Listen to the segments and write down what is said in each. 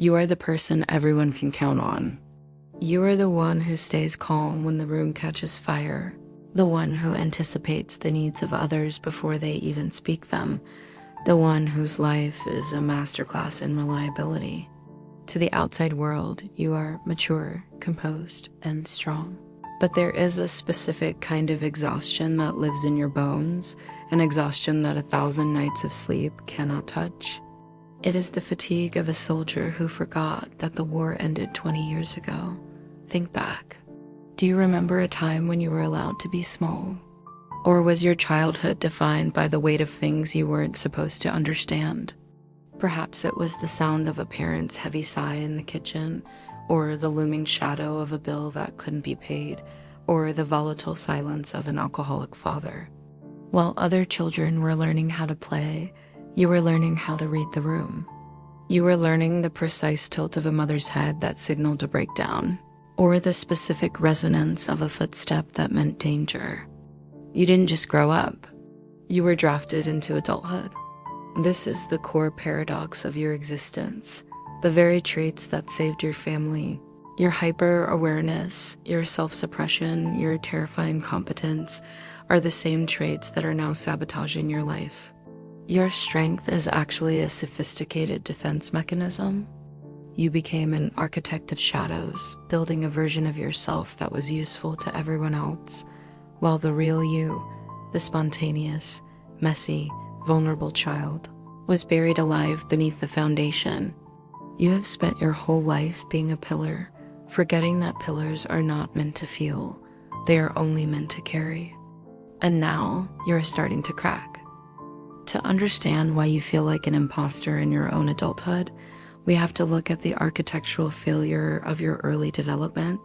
You are the person everyone can count on. You are the one who stays calm when the room catches fire, the one who anticipates the needs of others before they even speak them, the one whose life is a masterclass in reliability. To the outside world, you are mature, composed, and strong. But there is a specific kind of exhaustion that lives in your bones, an exhaustion that 1,000 nights of sleep cannot touch. It is the fatigue of a soldier who forgot that the war ended 20 years ago. Think back. Do you remember a time when you were allowed to be small? Or was your childhood defined by the weight of things you weren't supposed to understand? Perhaps it was the sound of a parent's heavy sigh in the kitchen, or the looming shadow of a bill that couldn't be paid, or the volatile silence of an alcoholic father. While other children were learning how to play, you were learning how to read the room. You were learning the precise tilt of a mother's head that signaled a breakdown, or the specific resonance of a footstep that meant danger. You didn't just grow up. You were drafted into adulthood. This is the core paradox of your existence. The very traits that saved your family, your hyper-awareness, your self-suppression, your terrifying competence, are the same traits that are now sabotaging your life. Your strength is actually a sophisticated defense mechanism. You became an architect of shadows, building a version of yourself that was useful to everyone else, while the real you, the spontaneous, messy, vulnerable child, was buried alive beneath the foundation. You have spent your whole life being a pillar, forgetting that pillars are not meant to feel, they are only meant to carry. And now you are starting to crack. To understand why you feel like an imposter in your own adulthood, we have to look at the architectural failure of your early development.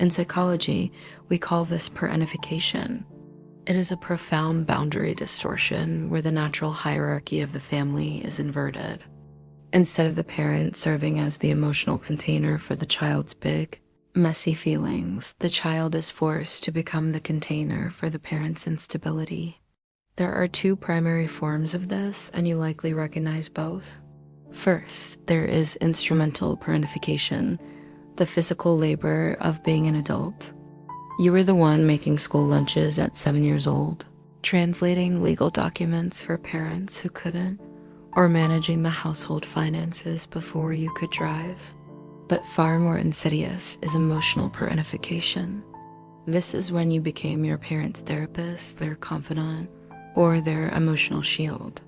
In psychology, we call this parentification. It is a profound boundary distortion where the natural hierarchy of the family is inverted. Instead of the parent serving as the emotional container for the child's big, messy feelings, the child is forced to become the container for the parent's instability. There are two primary forms of this, and you likely recognize both. First, there is instrumental parentification, the physical labor of being an adult. You were the one making school lunches at 7 years old, translating legal documents for parents who couldn't, or managing the household finances before you could drive. But far more insidious is emotional parentification. This is when you became your parents' therapist, their confidant, or their emotional shield.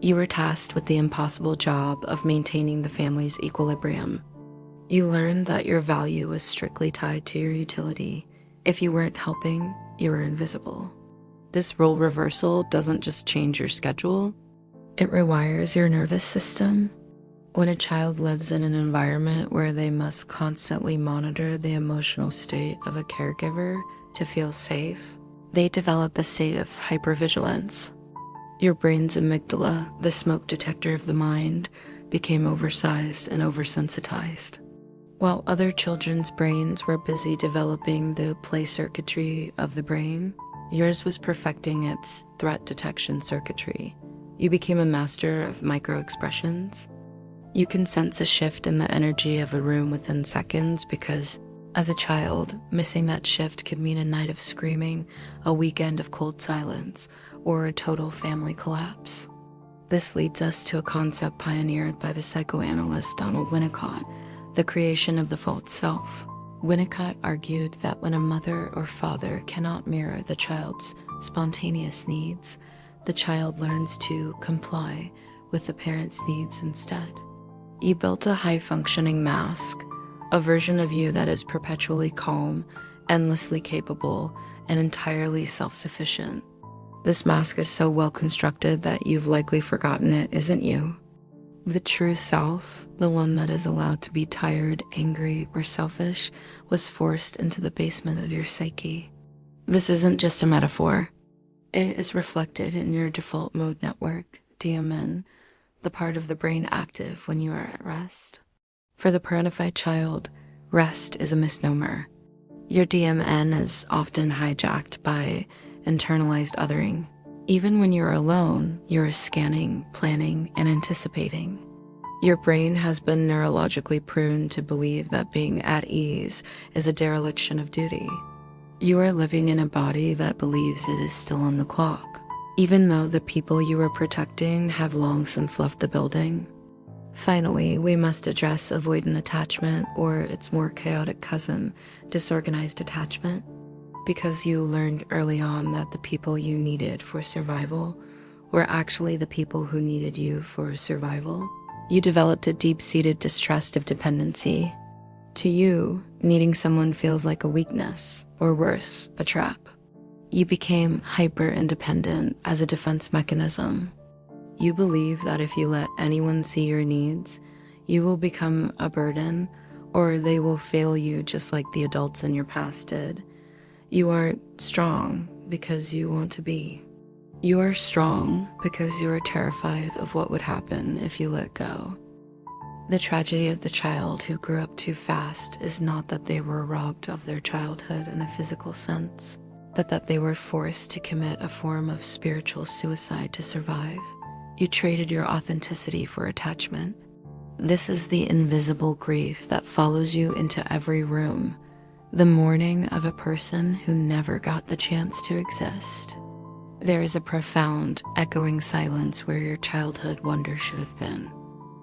You were tasked with the impossible job of maintaining the family's equilibrium. You learned that your value was strictly tied to your utility. If you weren't helping, you were invisible. This role reversal doesn't just change your schedule, it rewires your nervous system. When a child lives in an environment where they must constantly monitor the emotional state of a caregiver to feel safe, they develop a state of hypervigilance. Your brain's amygdala, the smoke detector of the mind, became oversized and oversensitized. While other children's brains were busy developing the play circuitry of the brain, yours was perfecting its threat detection circuitry. You became a master of micro-expressions. You can sense a shift in the energy of a room within seconds because, as a child, missing that shift could mean a night of screaming, a weekend of cold silence, or a total family collapse. This leads us to a concept pioneered by the psychoanalyst Donald Winnicott, the creation of the false self. Winnicott argued that when a mother or father cannot mirror the child's spontaneous needs, the child learns to comply with the parent's needs instead. You built a high-functioning mask, a version of you that is perpetually calm, endlessly capable, and entirely self-sufficient. This mask is so well constructed that you've likely forgotten it isn't you. The true self, the one that is allowed to be tired, angry, or selfish, was forced into the basement of your psyche. This isn't just a metaphor. It is reflected in your default mode network, DMN, the part of the brain active when you are at rest. For the parentified child, rest is a misnomer. Your DMN is often hijacked by internalized othering. Even when you're alone, you're scanning, planning, and anticipating. Your brain has been neurologically pruned to believe that being at ease is a dereliction of duty. You are living in a body that believes it is still on the clock, even though the people you are protecting have long since left the building. Finally, we must address avoidant attachment, or its more chaotic cousin, disorganized attachment, because you learned early on that the people you needed for survival were actually the people who needed you for survival. You developed a deep-seated distrust of dependency. To you, needing someone feels like a weakness, or worse, a trap. You became hyper-independent as a defense mechanism. You believe that if you let anyone see your needs, you will become a burden, or they will fail you just like the adults in your past did. You are strong because you want to be. You are strong because you are terrified of what would happen if you let go. The tragedy of the child who grew up too fast is not that they were robbed of their childhood in a physical sense, but that they were forced to commit a form of spiritual suicide to survive. You traded your authenticity for attachment. This is the invisible grief that follows you into every room, the mourning of a person who never got the chance to exist. There is a profound, echoing silence where your childhood wonder should have been.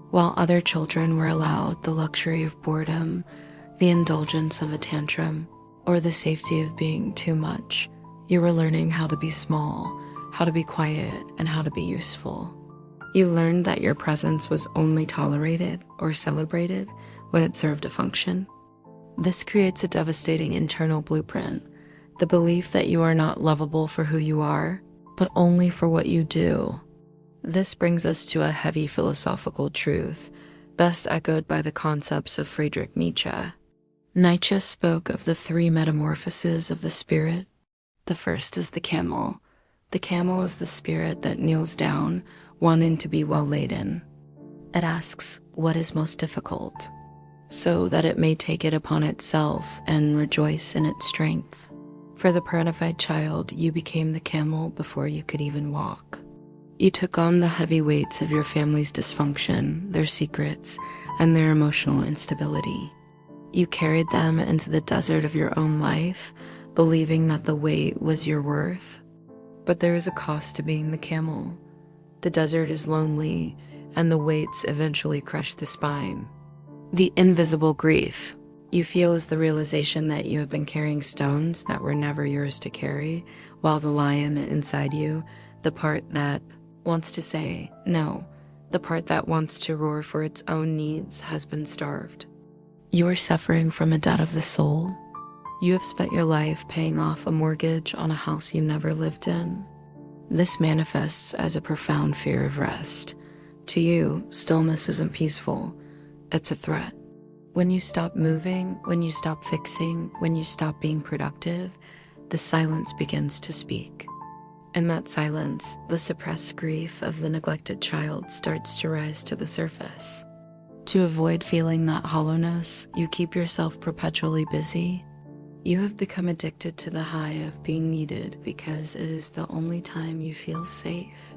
While other children were allowed the luxury of boredom, the indulgence of a tantrum, or the safety of being too much, you were learning how to be small, how to be quiet, and how to be useful. You learned that your presence was only tolerated or celebrated when it served a function. This creates a devastating internal blueprint, the belief that you are not lovable for who you are, but only for what you do. This brings us to a heavy philosophical truth, best echoed by the concepts of Friedrich Nietzsche. Nietzsche spoke of the three metamorphoses of the spirit. The first is the camel. The camel is the spirit that kneels down, wanting to be well laden. It asks what is most difficult, so that it may take it upon itself and rejoice in its strength. For the parentified child, you became the camel before you could even walk. You took on the heavy weights of your family's dysfunction, their secrets, and their emotional instability. You carried them into the desert of your own life, believing that the weight was your worth. But there is a cost to being the camel. The desert is lonely, and the weights eventually crush the spine. The invisible grief you feel is the realization that you have been carrying stones that were never yours to carry, while the lion inside you, the part that wants to say no, the part that wants to roar for its own needs, has been starved. You are suffering from a debt of the soul. You have spent your life paying off a mortgage on a house you never lived in. This manifests as a profound fear of rest. To you, stillness isn't peaceful, it's a threat. When you stop moving, when you stop fixing, when you stop being productive, the silence begins to speak. In that silence, the suppressed grief of the neglected child starts to rise to the surface. To avoid feeling that hollowness, you keep yourself perpetually busy. You have become addicted to the high of being needed because it is the only time you feel safe.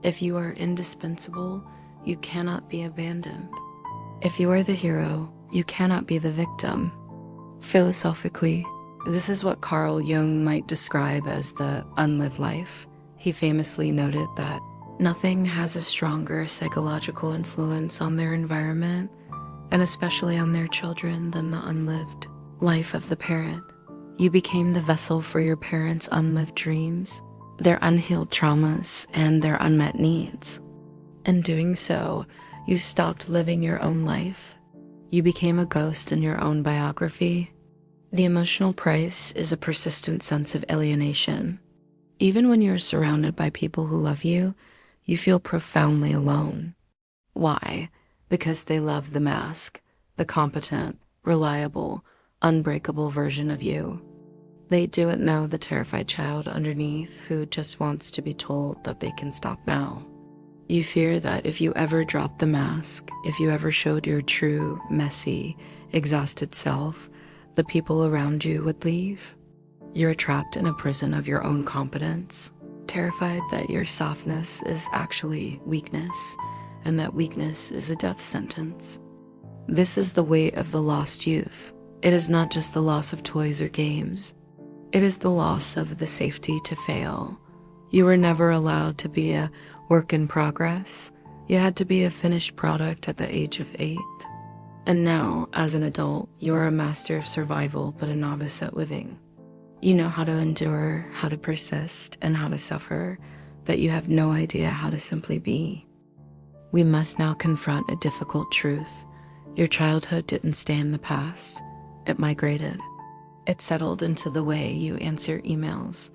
If you are indispensable, you cannot be abandoned. If you are the hero, you cannot be the victim. Philosophically, this is what Carl Jung might describe as the unlived life. He famously noted that nothing has a stronger psychological influence on their environment, and especially on their children, than the unlived life of the parent. You became the vessel for your parents' unlived dreams, their unhealed traumas, and their unmet needs. In doing so, you stopped living your own life. You became a ghost in your own biography. The emotional price is a persistent sense of alienation. Even when you're surrounded by people who love you, you feel profoundly alone. Why? Because they love the mask, the competent, reliable, unbreakable version of you. They don't know the terrified child underneath who just wants to be told that they can stop now. You fear that if you ever dropped the mask, if you ever showed your true, messy, exhausted self, the people around you would leave. You're trapped in a prison of your own competence, terrified that your softness is actually weakness, and that weakness is a death sentence. This is the weight of the lost youth. It is not just the loss of toys or games. It is the loss of the safety to fail. You were never allowed to be a work in progress. You had to be a finished product at the age of 8. And now, as an adult, you are a master of survival but a novice at living. You know how to endure, how to persist, and how to suffer, but you have no idea how to simply be. We must now confront a difficult truth. Your childhood didn't stay in the past. It migrated. It settled into the way you answer emails,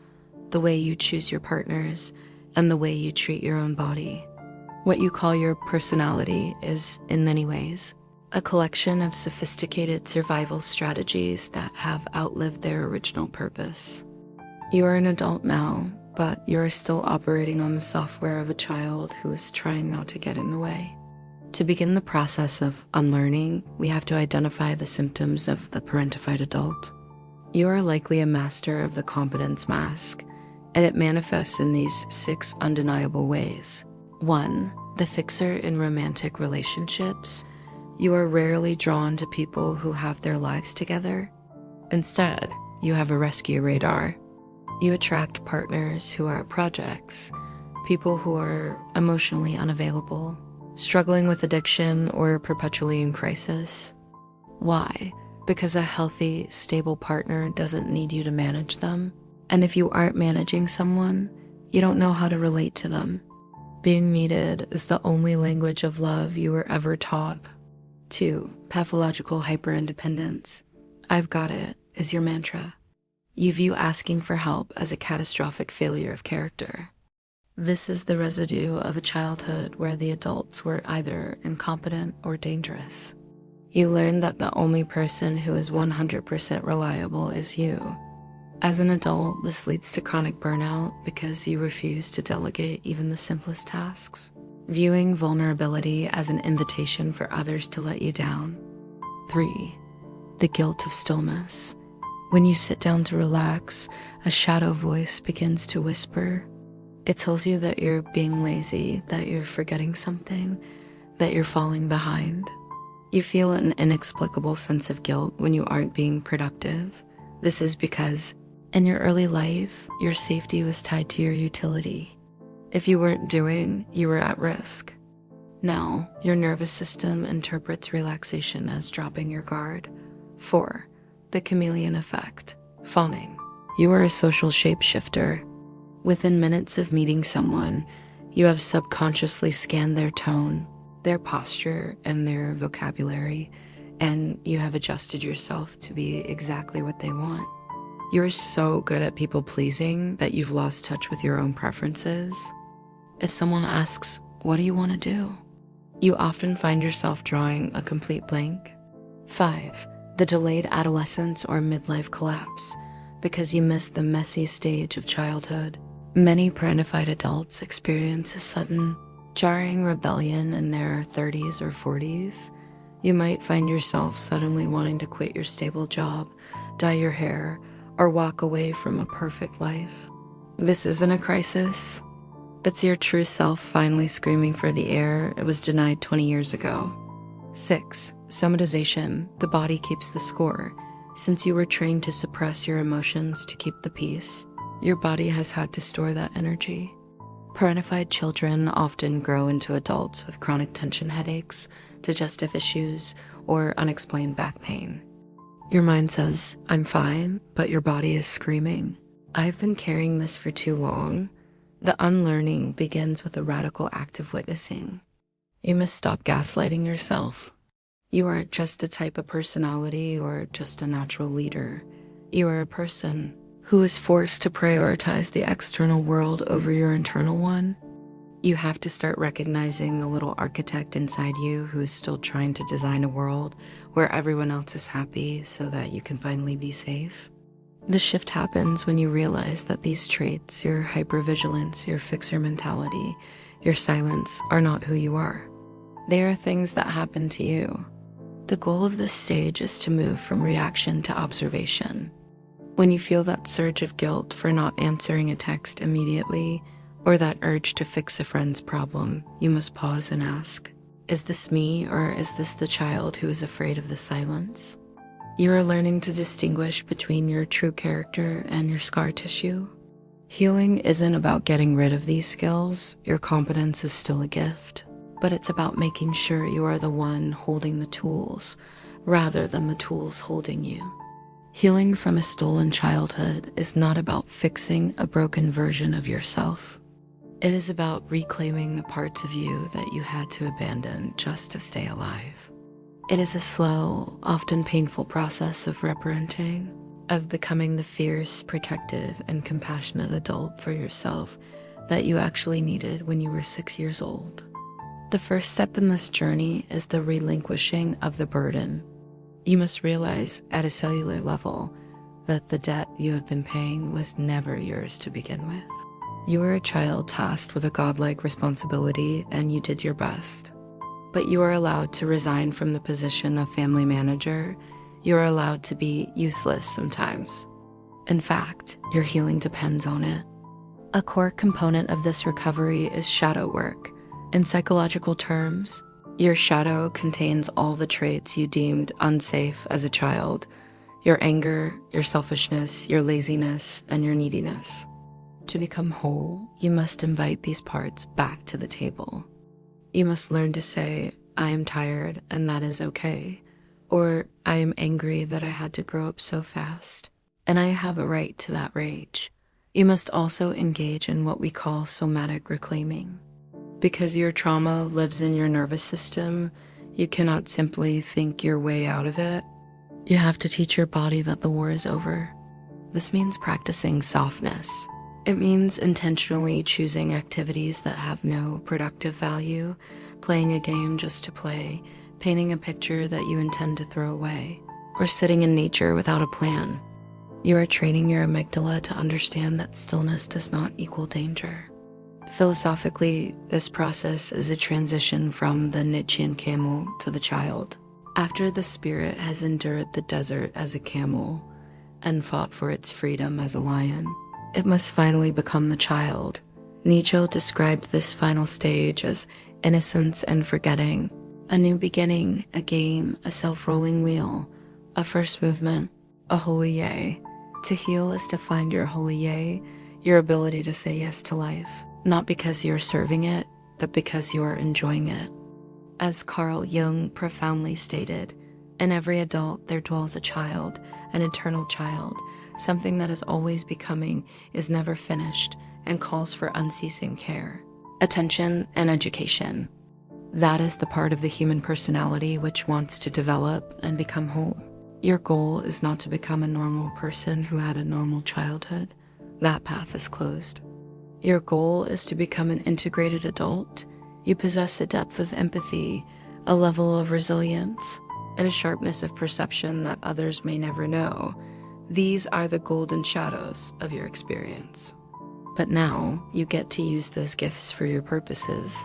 the way you choose your partners, and the way you treat your own body. What you call your personality is, in many ways, a collection of sophisticated survival strategies that have outlived their original purpose. You are an adult now, but you are still operating on the software of a child who is trying not to get in the way. To begin the process of unlearning, we have to identify the symptoms of the parentified adult. You are likely a master of the competence mask, and it manifests in these 6 undeniable ways. 1. The fixer in romantic relationships. You are rarely drawn to people who have their lives together. Instead, you have a rescue radar. You attract partners who are projects, people who are emotionally unavailable, struggling with addiction, or perpetually in crisis. Why? Because a healthy, stable partner doesn't need you to manage them. And if you aren't managing someone, you don't know how to relate to them. Being needed is the only language of love you were ever taught. 2. Pathological hyperindependence. "I've got it" is your mantra. You view asking for help as a catastrophic failure of character. This is the residue of a childhood where the adults were either incompetent or dangerous. You learn that the only person who is 100% reliable is you. As an adult, this leads to chronic burnout because you refuse to delegate even the simplest tasks, viewing vulnerability as an invitation for others to let you down. 3. The guilt of stillness. When you sit down to relax, a shadow voice begins to whisper. It tells you that you're being lazy, that you're forgetting something, that you're falling behind. You feel an inexplicable sense of guilt when you aren't being productive. This is because, in your early life, your safety was tied to your utility. If you weren't doing, you were at risk. Now, your nervous system interprets relaxation as dropping your guard. 4. The chameleon effect. Fawning. You are a social shapeshifter. Within minutes of meeting someone, you have subconsciously scanned their tone, their posture, and their vocabulary, and you have adjusted yourself to be exactly what they want. You're so good at people pleasing that you've lost touch with your own preferences. If someone asks, "What do you want to do?" you often find yourself drawing a complete blank. 5. The delayed adolescence or midlife collapse, because you missed the messy stage of childhood. Many parentified adults experience a sudden, jarring rebellion in their 30s or 40s. You might find yourself suddenly wanting to quit your stable job, dye your hair, or walk away from a perfect life. This isn't a crisis. It's your true self finally screaming for the air it was denied 20 years ago. 6. Somatization. The body keeps the score. Since you were trained to suppress your emotions to keep the peace, your body has had to store that energy. Parentified children often grow into adults with chronic tension headaches, digestive issues, or unexplained back pain. Your mind says, "I'm fine," but your body is screaming, "I've been carrying this for too long." The unlearning begins with a radical act of witnessing. You must stop gaslighting yourself. You aren't just a type of personality or just a natural leader. You are a person who is forced to prioritize the external world over your internal one. You have to start recognizing the little architect inside you who is still trying to design a world where everyone else is happy so that you can finally be safe. The shift happens when you realize that these traits, your hypervigilance, your fixer mentality, your silence, are not who you are. They are things that happen to you. The goal of this stage is to move from reaction to observation. When you feel that surge of guilt for not answering a text immediately, or that urge to fix a friend's problem, you must pause and ask, is this me, or is this the child who is afraid of the silence? You are learning to distinguish between your true character and your scar tissue. Healing isn't about getting rid of these skills. Your competence is still a gift, but it's about making sure you are the one holding the tools rather than the tools holding you. Healing from a stolen childhood is not about fixing a broken version of yourself. It is about reclaiming the parts of you that you had to abandon just to stay alive. It is a slow, often painful process of reparenting, of becoming the fierce, protective, and compassionate adult for yourself that you actually needed when you were 6 years old. The first step in this journey is the relinquishing of the burden. You must realize at a cellular level that the debt you have been paying was never yours to begin with. You were a child tasked with a godlike responsibility, and you did your best. But you are allowed to resign from the position of family manager. You are allowed to be useless sometimes. In fact, your healing depends on it. A core component of this recovery is shadow work. In psychological terms, your shadow contains all the traits you deemed unsafe as a child: your anger, your selfishness, your laziness, and your neediness. To become whole, you must invite these parts back to the table. You must learn to say, I am tired and that is okay. Or, I am angry that I had to grow up so fast, and I have a right to that rage. You must also engage in what we call somatic reclaiming. Because your trauma lives in your nervous system, you cannot simply think your way out of it. You have to teach your body that the war is over. This means practicing softness. It means intentionally choosing activities that have no productive value, playing a game just to play, painting a picture that you intend to throw away, or sitting in nature without a plan. You are training your amygdala to understand that stillness does not equal danger. Philosophically, this process is a transition from the Nietzschean camel to the child. After the spirit has endured the desert as a camel and fought for its freedom as a lion, it must finally become the child. Nietzsche described this final stage as innocence and forgetting, a new beginning, a game, a self-rolling wheel, a first movement, a holy yay. To heal is to find your holy yay, your ability to say yes to life, not because you're serving it, but because you are enjoying it. As Carl Jung profoundly stated, in every adult there dwells a child, an eternal child, something that is always becoming, is never finished, and calls for unceasing care, attention, and education. That is the part of the human personality which wants to develop and become whole. Your goal is not to become a normal person who had a normal childhood. That path is closed. Your goal is to become an integrated adult. You possess a depth of empathy, a level of resilience, and a sharpness of perception that others may never know. These are the golden shadows of your experience. But now, you get to use those gifts for your purposes.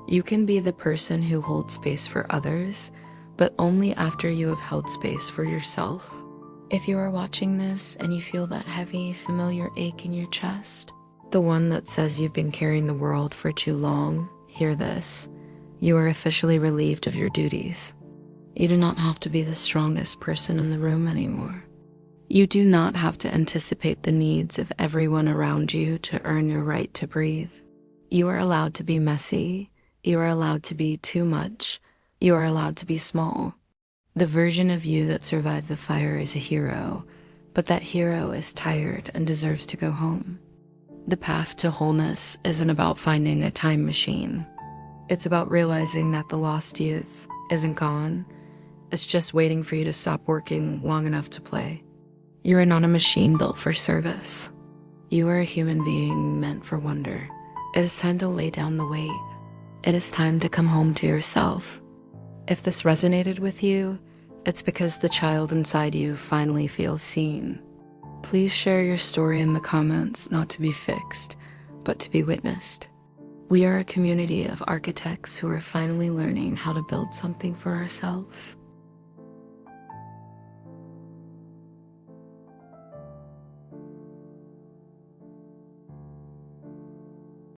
You can be the person who holds space for others, but only after you have held space for yourself. If you are watching this and you feel that heavy, familiar ache in your chest, the one that says you've been carrying the world for too long, hear this. You are officially relieved of your duties. You do not have to be the strongest person in the room anymore. You do not have to anticipate the needs of everyone around you to earn your right to breathe. You are allowed to be messy. You are allowed to be too much. You are allowed to be small. The version of you that survived the fire is a hero, but that hero is tired and deserves to go home. The path to wholeness isn't about finding a time machine. It's about realizing that the lost youth isn't gone. It's just waiting for you to stop working long enough to play. You are not a machine built for service. You are a human being meant for wonder. It is time to lay down the weight. It is time to come home to yourself. If this resonated with you, it's because the child inside you finally feels seen. Please share your story in the comments, not to be fixed, but to be witnessed. We are a community of architects who are finally learning how to build something for ourselves.